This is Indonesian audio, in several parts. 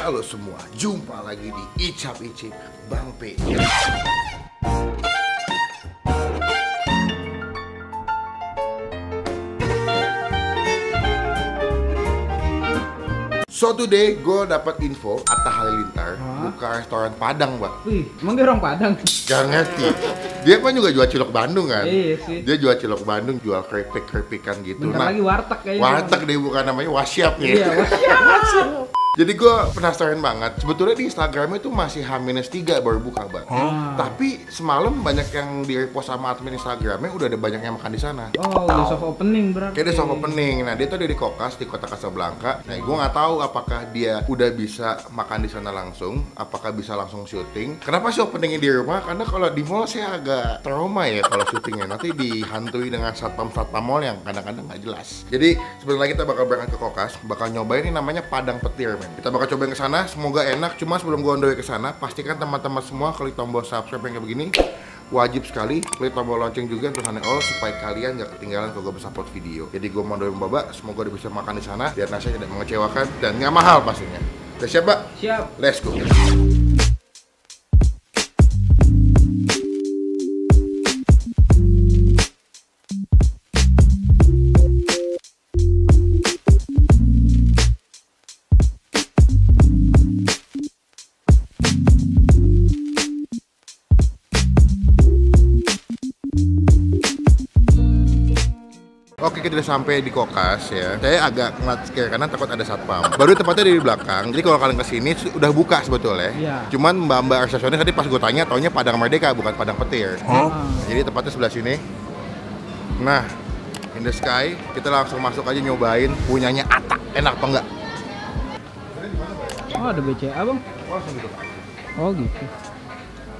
Halo semua, jumpa lagi di Icap Icip Bang P. So today gue dapat info Atta Halilintar buka restoran Padang, Pak. Wih, emang dia orang Padang? Gak ngerti. Dia kan juga jual cilok Bandung kan? Iya sih. Dia jual cilok Bandung, jual keripik-keripikan gitu. Bentar lagi warteg kayaknya. Warteg deh, bukan namanya Wasyap nih. Iya, Wasyap. Jadi gue penasaran banget. Sebetulnya di Instagramnya itu masih H-3 baru buka, Bang. Tapi semalam banyak yang di repost sama admin Instagramnya, udah ada banyak yang makan di sana. Oh, udah soft opening berarti. Kayak dia soft opening. Nah, dia tuh ada di Kokas di Kota Casablanca. Nah, gue nggak tahu apakah dia udah bisa makan di sana langsung, apakah bisa langsung syuting. Kenapa sih openingnya di rumah? Karena kalau di mall saya agak trauma ya kalau syutingnya. Nanti dihantui dengan satpam-satpam mall yang kadang-kadang nggak jelas. Jadi sebentar lagi kita bakal berangkat ke Kokas, bakal nyobain ini namanya Padang Petir, men. Kita bakal cobain ke sana, semoga enak. Cuma sebelum gue on the way ke sana, pastikan teman-teman semua klik tombol subscribe yang kayak begini. Wajib sekali klik tombol lonceng juga tulisannya all supaya kalian gak ketinggalan kalau gue bisa upload video. Jadi gue mau doain Mbak, semoga dia bisa makan di sana biar nasinya tidak mengecewakan dan nggak mahal pastinya. Udah siap, Mbak? Siap. Let's go. Oke, kita udah sampai di Kokas ya. Saya agak ngeliat kiri kanan takut ada satpam. Baru tempatnya di belakang. Jadi kalau kalian kesini udah buka sebetulnya. Iya. Cuman mbak-mbak resepsionis tadi pas gue tanya, taunya Padang Merdeka bukan Padang Petir. Jadi tempatnya sebelah sini. Nah, in the sky, kita langsung masuk aja nyobain punyanya Atta. Enak apa enggak? Oh, ada BCA, Bang? Oh, langsung gitu. Oh, gitu.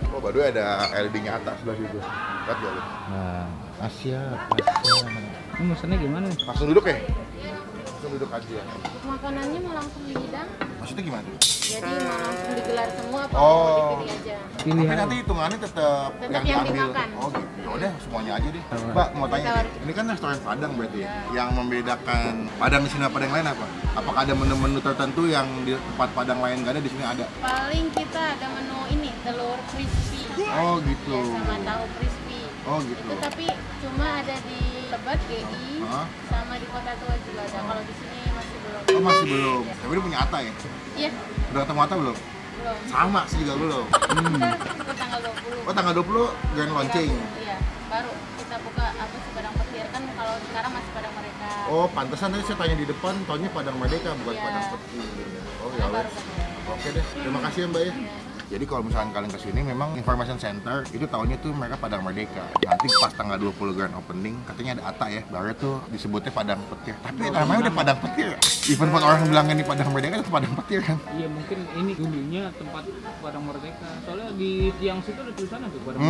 Oh, baru ada LED-nya Atta sebelah situ. Lihat gak lu? Nah, Asia. ini pesannya gimana nih? Langsung duduk ya? Langsung duduk aja. Makanannya mau langsung dihidang, Maksudnya gimana tuh? jadi mau langsung digelar semua apa Oh. mau dipilih aja? Tapi Pilihan. nanti hitungannya tetap Tetap yang diambil. dimakan. Oh gitu. Ya udah semuanya aja deh. Mbak mau tanya nih, ini kan restoran Padang berarti ya. Yang membedakan Padang di sini apa yang lain apa? Apakah ada menu-menu tertentu yang di tempat Padang lain nggak ada di sini ada? Paling kita ada menu ini, telur crispy. Oh gitu. Ya, sama tahu crispy. Oh gitu. Itu tapi cuma ada di Tebet, GI, Hah? sama di Kota Tua juga ada. Kalau di sini masih belum. Oh masih belum. Tapi dia punya Atta ya? Iya, Udah ketemu Atta belum? belum. Sama sih juga belum. Kita ke tanggal 20. Oh tanggal 20 grand launching. Iya, baru kita buka apa sih Padang Petir kan kalau sekarang masih Padang Mereka. Oh pantesan tadi saya tanya di depan, taunya Padang Merdeka bukan Iya. Padang Petir. Oh ya Nah, baru wes. kan. Oke deh, terima kasih ya Mbak ya. Jadi kalau misalkan kalian kesini memang information center itu tahunya tuh mereka Padang Merdeka. Nanti pas tanggal 20 grand opening katanya ada Atta ya, baru tuh disebutnya Padang Petir. Tapi namanya udah Padang Petir. Even pun orang bilang ini Padang Merdeka itu Padang Petir kan. Iya, mungkin ini dulunya tempat Padang Merdeka. Soalnya di tiang situ ada tulisannya tuh Padang.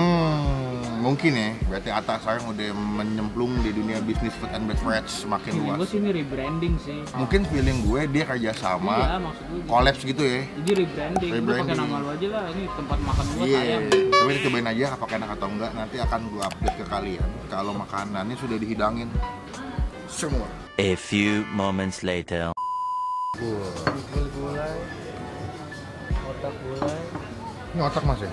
Mungkin ya. Berarti Atta sekarang udah menyemplung di dunia bisnis food and beverage semakin Feeling gue luas. sih ini rebranding sih. Mungkin feeling gue dia kerja Iya, sama maksud gue. collabs gitu ya. Jadi rebranding. Lu pakai Rebranding. nama lu aja lah. Ini tempat makan gua Iya, sayang. tapi kita cobain aja apakah enak atau enggak. Nanti akan gue update ke kalian kalau makanannya sudah dihidangin semua. A few moments later. Gulai, otak gulai, Ini otak mas ya?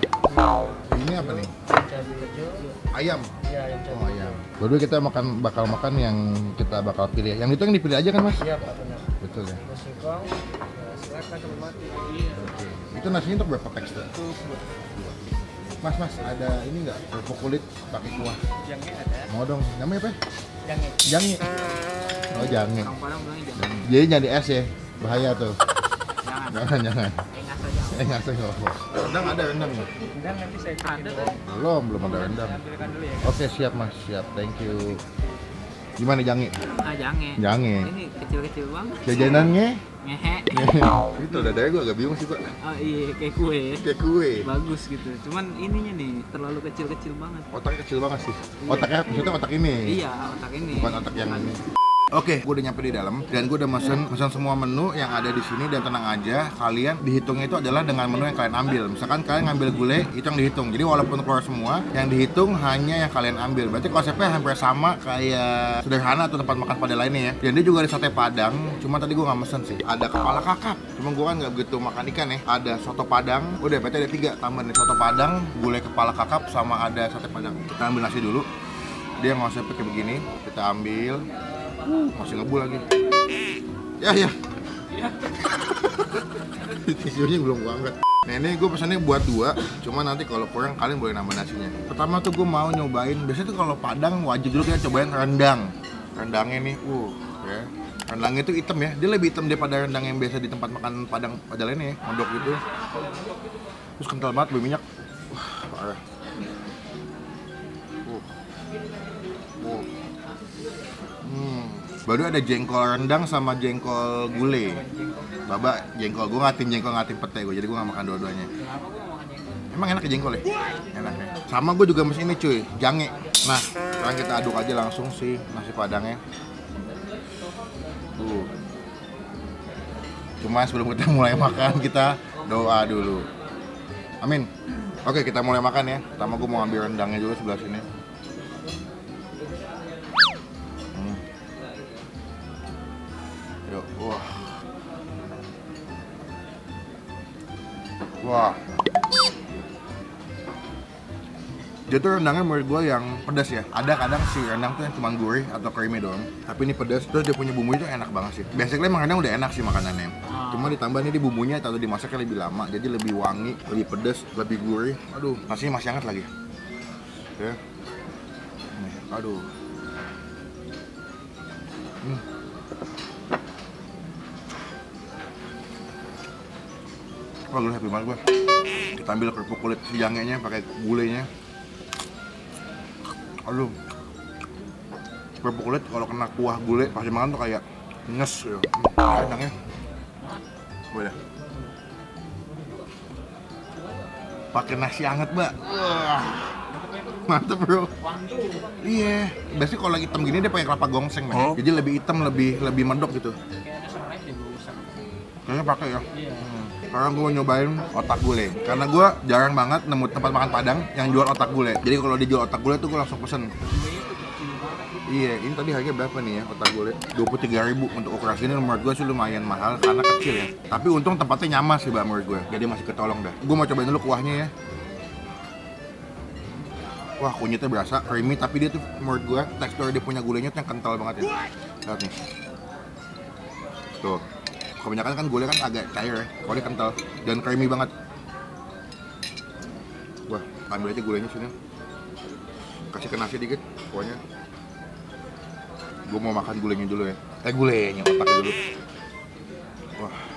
Ini apa nih? cabai hijau. Ayam? Iya, ayam Oh ayam. Baru kita bakal makan yang kita bakal pilih. Yang itu yang dipilih aja kan mas? Iya, Pak, benar. Betul ya. Singkong, silakan sama mati. Iya. Oke. Itu nasinya untuk berapa tekstur? Mas, ada ini nggak kerupuk kulit pakai kuah? Jangnya ada. Mau dong. Namanya apa? Jangnya. Jange. Oh jange. Orang Padang bilangnya jangan. Jadi nyari es ya. Bahaya tuh. Jangan. Jangan. Enggak saja. Nggak usah nggak apa. Rendang ada rendang nggak? Enggak, nanti saya ada. Belum ada rendang. Ambilkan dulu ya. Oke siap mas, siap. Thank you. Gimana jange? Ah, jange. Jange. Ini kecil-kecil banget. Jajanannya? Ngehe. Itu dadanya gue agak bingung sih pak. Oh iya, kayak kue. Kayak kue. Bagus gitu. Cuman ininya nih terlalu kecil-kecil banget. Otaknya kecil banget sih. Otaknya maksudnya otak ini. Iya, otak ini. Bukan otak yang ini. Oke, gue udah nyampe di dalam dan gue udah mesen semua menu yang ada di sini dan tenang aja, kalian dihitungnya itu adalah dengan menu yang kalian ambil. Misalkan kalian ngambil gulai, itu yang dihitung. Jadi walaupun keluar semua, yang dihitung hanya yang kalian ambil. Berarti konsepnya hampir sama kayak Sederhana atau tempat makan Padang lainnya ya. Dan dia juga ada sate Padang, cuma tadi gue nggak mesen sih. Ada kepala kakap, cuma gue kan nggak begitu makan ikan ya. Ada soto Padang, udah berarti ada 3 tambahan nih, soto Padang, gulai kepala kakap, sama ada sate Padang. Kita ambil nasi dulu. Dia konsepnya kayak begini, kita ambil. Masih ngebul lagi. Ya. Tisunya belum gua angkat. Nah ini gue pesannya buat 2, cuma nanti kalau kurang kalian boleh nambah nasinya. Pertama tuh gue mau nyobain, biasanya tuh kalau Padang wajib dulu kita cobain rendang. Rendangnya nih, ya. Rendangnya itu hitam ya, dia lebih hitam daripada rendang yang biasa di tempat makan Padang pada lainnya ya, mondok gitu. Terus kental banget, berminyak. Parah. Baru ada jengkol rendang sama jengkol gulai. Baba jengkol, gue ngatin pete gue, jadi gue gak makan dua-duanya. Emang enak ya jengkol ya? Enak ya. Sama gue juga mesen ini cuy, jange. Nah, sekarang kita aduk aja langsung si nasi padangnya. Cuma sebelum kita mulai makan, kita doa dulu. Amin. Oke, kita mulai makan ya. Pertama gue mau ambil rendangnya dulu sebelah sini. Yuk, wah. Dia tuh rendangnya menurut gue yang pedas ya. Ada kadang si rendang tuh yang cuma gurih atau creamy doang. Tapi ini pedas, terus dia punya bumbu itu enak banget sih. Basically emang rendang udah enak sih makanannya. Cuma ditambah nih di bumbunya atau dimasaknya lebih lama, jadi lebih wangi, lebih pedas, lebih gurih. Aduh, nasinya masih hangat lagi. Ya. Nih, aduh. Wah, gue happy banget gue. Kita ambil kerupuk kulit si jangenya pakai gulainya. Aduh, kerupuk kulit kalau kena kuah gulai pasti makan tuh kayak nyes ya. Enaknya. Boleh. Pakai nasi hangat, Mbak. Wah. Mantep, bro. Iya. Biasanya kalau lagi hitam gini dia pakai kelapa gongseng, man. Jadi lebih hitam, lebih medok gitu. Kayaknya pakai ya. Sekarang gue mau nyobain otak gulai, karena gue jarang banget nemu tempat makan Padang yang jual otak gulai. Jadi kalau dijual otak gulai tuh gue langsung pesen. Iya, ini tadi harganya berapa nih ya otak gulai? 23.000 untuk ukuran sini menurut gue sih lumayan mahal karena kecil ya. Tapi untung tempatnya nyaman sih Mbak menurut gue, jadi masih ketolong dah. Gue mau cobain dulu kuahnya ya. Wah, kunyitnya berasa creamy, tapi dia tuh menurut gue tekstur dia punya gulainya tuh yang kental banget ya. Lihat nih. Tuh. Kebanyakan kan gulai kan agak cair ya, kalau dia kental dan creamy banget. Wah, ambil aja gulainya sini. Kasih ke nasi dikit, pokoknya. Gue mau makan gulainya dulu ya. Gulainya, otaknya dulu. Wah.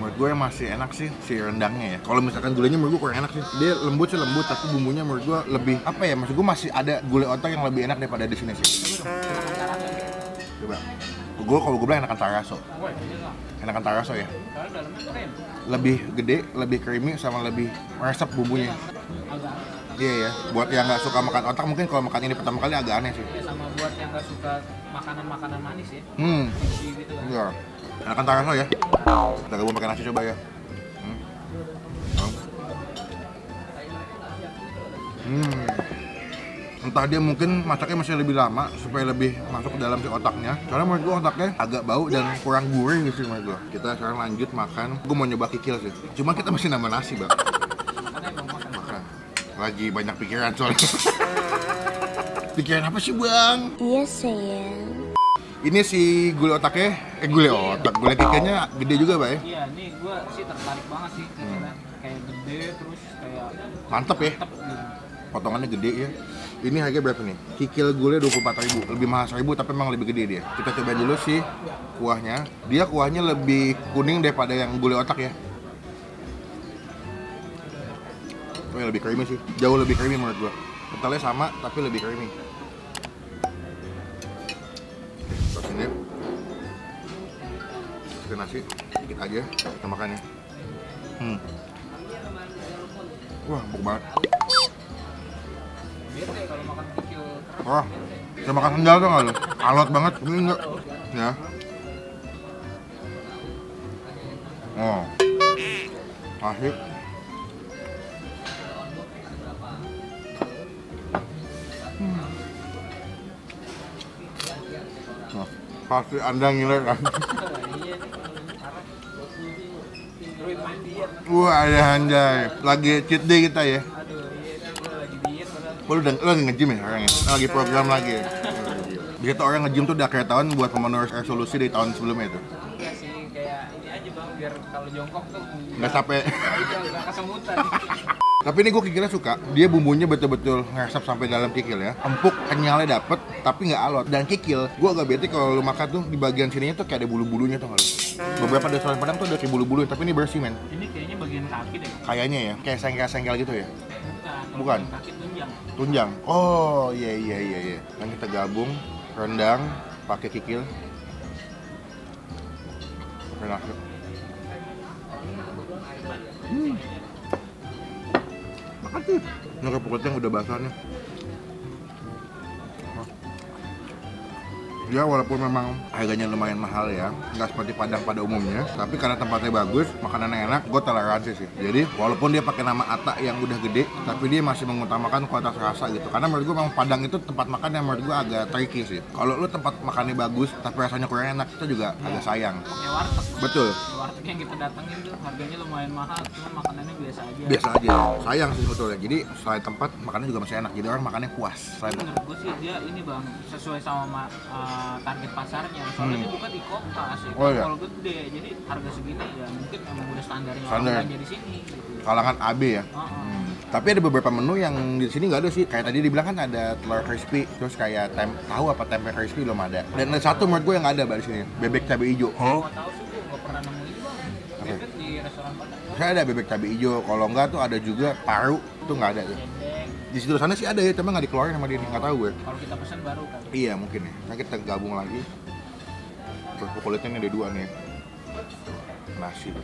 Menurut gue yang masih enak sih si rendangnya ya. Kalau misalkan gulainya menurut gue kurang enak sih. Dia lembut sih lembut, tapi bumbunya menurut gue lebih apa ya? Maksud gue masih ada gulai otak yang lebih enak daripada di sini sih. Coba. Kalau gue bilang enakan taraso. Enakan taraso ya. Lebih gede, lebih creamy, sama lebih meresap bumbunya. Iya ya. Buat yang nggak suka makan otak mungkin kalau makan ini pertama kali agak aneh sih. Sama buat yang nggak suka makanan manis ya. Gitu kan. Iya. Enakan taraso ya. Kita gabung pakai nasi coba ya. Entah dia mungkin masaknya masih lebih lama supaya lebih masuk ke dalam si otaknya. Karena menurut gue otaknya agak bau dan kurang gurih gitu menurut gue. Kita sekarang lanjut makan. Gue mau nyoba kikil sih. Cuma kita masih nambah nasi, Bang. Makan. Lagi banyak pikiran soalnya. Pikiran apa sih, Bang? Iya sayang. Ini si gulai otaknya, gulai kikilnya gede juga, Pak ya? Iya, ini gue sih tertarik banget sih. Kayak gede terus kayak mantep ya? gitu. Potongannya gede ya. Ini harganya berapa nih? Kikil gulai 24.000, lebih mahal 1.000 tapi memang lebih gede dia. Kita coba dulu sih kuahnya. Dia kuahnya lebih kuning daripada yang gulai otak ya. Oh, lebih creamy sih. Jauh lebih creamy menurut gua. Kentalnya sama tapi lebih creamy. Terus ini ke nasi dikit aja kita makan ya. Wah, empuk banget. bete kalau makan kikil keras. Wah, saya makan sendal tuh nggak lu? Alot banget, ini enggak. Ya. Oh, asik. Nah, pasti Anda ngiler kan? Wah, ada anjay. Lagi cheat day kita ya. Oh, lu lagi nge-gym ya orangnya? Lagi program lagi ya? Bisa tuh orang nge-gym tuh udah kayak tahun buat memenuhi resolusi dari tahun sebelumnya itu. Iya sih, kayak ini aja bang, biar kalau jongkok tuh Nggak capek. nggak kesemutan. Tapi ini gue kikilnya suka, dia bumbunya betul-betul ngeresap sampai dalam kikil ya. Empuk, kenyalnya dapet, tapi nggak alot. Dan kikil, gue agak bete kalau lu makan tuh di bagian sininya tuh kayak ada bulu-bulunya tuh nggak lu? Beberapa restoran Padang tuh ada kayak bulu-bulu, tapi ini bersih men. Ini kayaknya bagian kaki deh. Kayaknya ya, kayak sengkel-sengkel gitu ya. Bukan. Bukan. Bagian kaki tunjang. Tunjang. Oh iya. Yang kita gabung rendang pakai kikil. Enak. Makan tuh. Ini kerupuknya yang udah basahnya. Ya walaupun memang harganya lumayan mahal ya, nggak seperti Padang pada umumnya, tapi karena tempatnya bagus, makanannya enak, gue toleransi sih. Jadi walaupun dia pakai nama Atta yang udah gede, tapi dia masih mengutamakan kualitas rasa gitu. Karena menurut gue memang Padang itu tempat makan yang menurut gue agak tricky sih. Kalau lu tempat makannya bagus, tapi rasanya kurang enak, itu juga agak sayang. Kayak warteg. Betul. Warteg yang kita datengin tuh harganya lumayan mahal, cuma makanannya biasa aja. Biasa aja. Sayang sih sebetulnya. Jadi selain tempat, makannya juga masih enak. Jadi orang makannya puas. Selain Menurut gue sih dia ini bang sesuai sama target pasarnya. Soalnya dia bukan di kota sih, Oh, iya. kalau gede. Jadi harga segini ya mungkin emang udah standarnya orang Standar. belanja di sini. Gitu. kalangan AB ya. Tapi ada beberapa menu yang di sini nggak ada sih. Kayak tadi dibilang kan ada telur crispy, terus kayak tahu apa tempe crispy belum ada. Dan ada satu menurut gue yang nggak ada di sini, bebek cabai hijau. Nggak tahu sih gue nggak pernah nemuin bang. Bebek di restoran Padang. Saya ada bebek cabai hijau. Kalau nggak tuh ada juga paru, itu nggak ada tuh. Dendeng. Di situ sana sih ada ya, cuma nggak dikeluarin sama dia, nggak tahu gue. Kalau kita pesan baru kan. Iya mungkin ya. Nah kita gabung lagi. Kerupuk kulitnya ini ada dua nih. Nasi.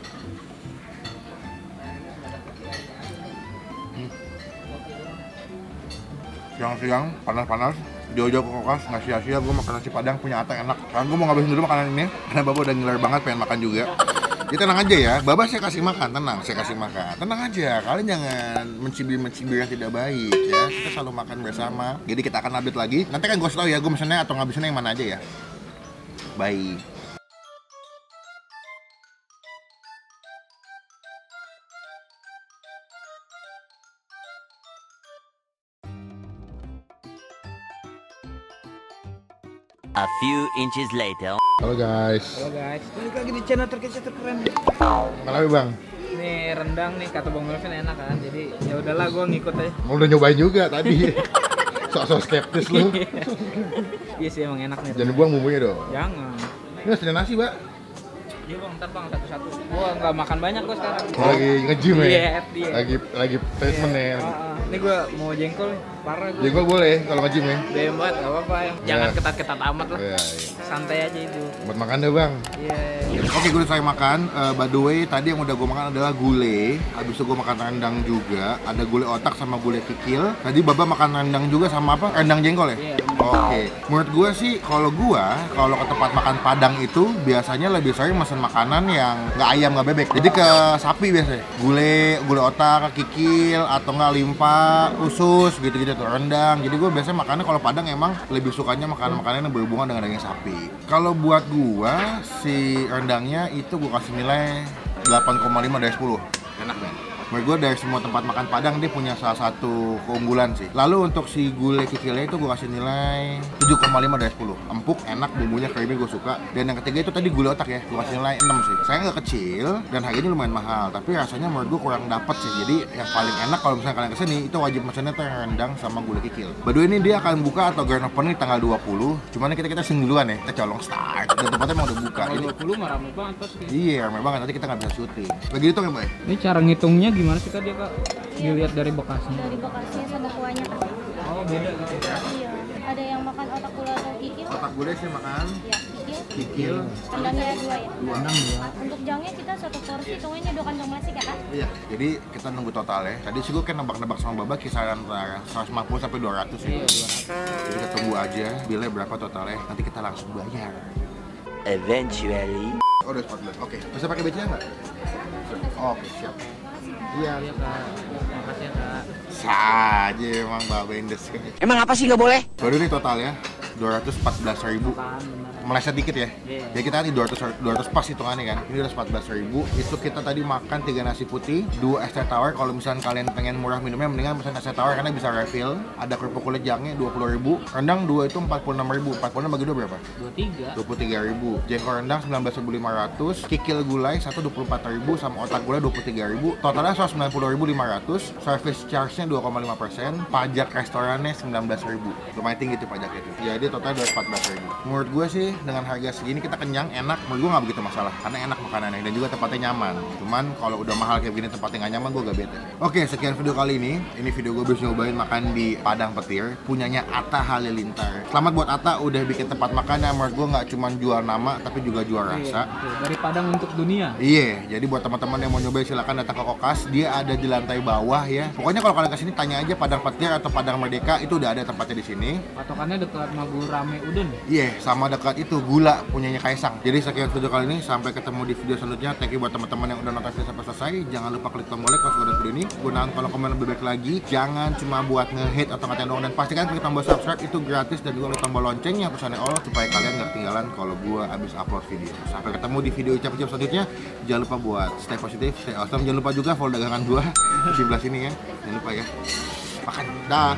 Siang-siang panas-panas, jauh-jauh ke kulkas, nggak sia-sia gue makan nasi Padang punya Atta enak. Sekarang gue mau ngabisin dulu makanan ini, karena Baba udah ngiler banget pengen makan juga. Jadi tenang aja ya, Baba saya kasih makan, tenang, saya kasih makan. Tenang aja, kalian jangan mencibir-mencibir yang tidak baik ya. Kita selalu makan bersama. Jadi kita akan update lagi. Nanti kan gue tau ya, gue mesennya atau ngabisinnya yang mana aja ya. Bye. A few inches later. Halo guys. Halo guys, balik lagi di channel terkece terkeren. Kenapa bang? Ini rendang nih kata Bang Melvin enak kan, jadi ya udahlah gue ngikut aja. Mau udah nyobain juga tadi. Sok-sok skeptis lu. Iya sih emang enak nih. Jangan buang bumbunya dong. Jangan. Ini hasilnya nasi, Mbak. Iya bang, ntar bang satu-satu. Gua nggak makan banyak gua sekarang. Lagi nge-gym ya? Diet. Lagi treatment ya? Ini gua mau jengkol nih, parah gua. Jengkol boleh kalau nge-gym ya? Gede banget, nggak apa-apa ya. Jangan Ya. ketat-ketat amat lah. Iya. Santai aja itu. Buat makan deh, Bang. Iya. Oke, gue udah selesai makan. By the way, tadi yang udah gue makan adalah gulai. Habis itu gue makan rendang juga. Ada gulai otak sama gulai kikil. Tadi Baba makan rendang juga sama apa? Rendang jengkol ya? Iya. Oke. Menurut gue sih, kalau ke tempat makan Padang itu biasanya lebih sering mesen makanan yang nggak ayam, nggak bebek. Jadi ke sapi biasanya. Gulai otak, kikil, atau nggak limpa, usus, gitu-gitu tuh. Rendang. Jadi gue biasanya makannya kalau Padang emang lebih sukanya makanan-makanan yang berhubungan dengan daging sapi. Kalau buat gue, si rendangnya itu gue kasih nilai 8,5 dari 10. Enak banget. Menurut gue dari semua tempat makan Padang dia punya salah satu keunggulan sih. Lalu untuk si gulai kikilnya itu gue kasih nilai 7,5 dari 10. Empuk, enak, bumbunya creamy gue suka. Dan yang ketiga itu tadi gulai otak ya, gue kasih nilai 6 sih. Saya nggak kecil dan harganya lumayan mahal, tapi rasanya menurut gue kurang dapet sih. Jadi yang paling enak kalau misalnya kalian kesini itu wajib pesennya tuh yang rendang sama gulai kikil. By the way, ini dia akan buka atau grand opening tanggal 20. Cuman kita sing duluan ya, kita colong start. Dan tempatnya emang udah buka. Kalau Ini 20 mah rame banget pasti. iya, rame banget. Nanti kita nggak bisa syuting. Lagi hitung ya, Mbak? Ini cara ngitungnya gimana sih kak dia kak? Dilihat dari bekasnya. Dari bekasnya sama kuahnya kan. Oh beda gitu. Iya. Ada yang makan otak gula atau kikil? Otak gulai sih makan. Ya, Kikil. Rendangnya 2 ya? 2. Untuk jangnya kita 1 porsi, hitungannya 2 kantong nasi kan? Iya, jadi kita nunggu total ya. Tadi sih gue kan nebak-nebak sama Baba kisaran antara 150 sampai 200 ya. Iya, 200. Jadi kita tunggu aja bilnya berapa totalnya. Nanti kita langsung bayar. Eventually. Oh, udah 14. Oke. Bisa pakai BCA nggak? Oke, siap. Iya. Iya kak, makasih ya kak. Saja emang Baba Indes. Emang apa sih nggak boleh? Baru nih total ya. 214.000. Kan benar. Meleset dikit ya. Iya. Ya kita tadi 200 pas hitungannya kan. Ini udah 14.000. Itu kita tadi makan 3 nasi putih, 2 es teh tawar. Kalau misalnya kalian pengen murah minumnya mendingan pesan es teh tawar karena bisa refill. Ada kerupuk kulit jangnya 20.000. Rendang 2 itu 46.000. 46 bagi 2 berapa? 23. 23.000. Jengkol rendang 19.500. Kikil gulai 124.000 sama otak gulai 23.000. Totalnya 190.500. Service charge-nya 2,5%. Pajak restorannya 19.000. Lumayan tinggi tuh pajak itu. Jadi totalnya 214.000. Menurut gue sih dengan harga segini kita kenyang, enak. Menurut gue nggak begitu masalah karena enak makanannya dan juga tempatnya nyaman. Cuman kalau udah mahal kayak gini tempatnya nggak nyaman, gue gak bete. Oke, sekian video kali ini. Ini video gue bisa nyobain makan di Padang Petir punyanya Atta Halilintar. Selamat buat Atta udah bikin tempat makan yang menurut gue nggak cuma jual nama tapi juga jual rasa. Iya, dari Padang untuk dunia. Iya, jadi buat teman-teman yang mau nyobain silakan datang ke Kokas. Dia ada di lantai bawah ya. Pokoknya kalau kalian kesini tanya aja Padang Petir atau Padang Merdeka itu udah ada tempatnya di sini. Patokannya dekat Magu Rame Udun. Iya, sama dekat itu Gula punyanya Kaisang. Jadi sekian video kali ini, sampai ketemu di video selanjutnya. Thank you buat teman-teman yang udah nonton video sampai selesai. Jangan lupa klik tombol like kalau suka video ini. Gunakan kolom komen lebih baik lagi. Jangan cuma buat nge-hate atau ngatain doang, dan pastikan klik tombol subscribe itu gratis dan juga klik tombol loncengnya pesannya all supaya kalian nggak ketinggalan kalau gua abis upload video. Sampai ketemu di video ucap-ucap selanjutnya. Jangan lupa buat stay positif, stay awesome. Jangan lupa juga follow dagangan gua di sebelah sini ya. Jangan lupa ya. Makan. Dah.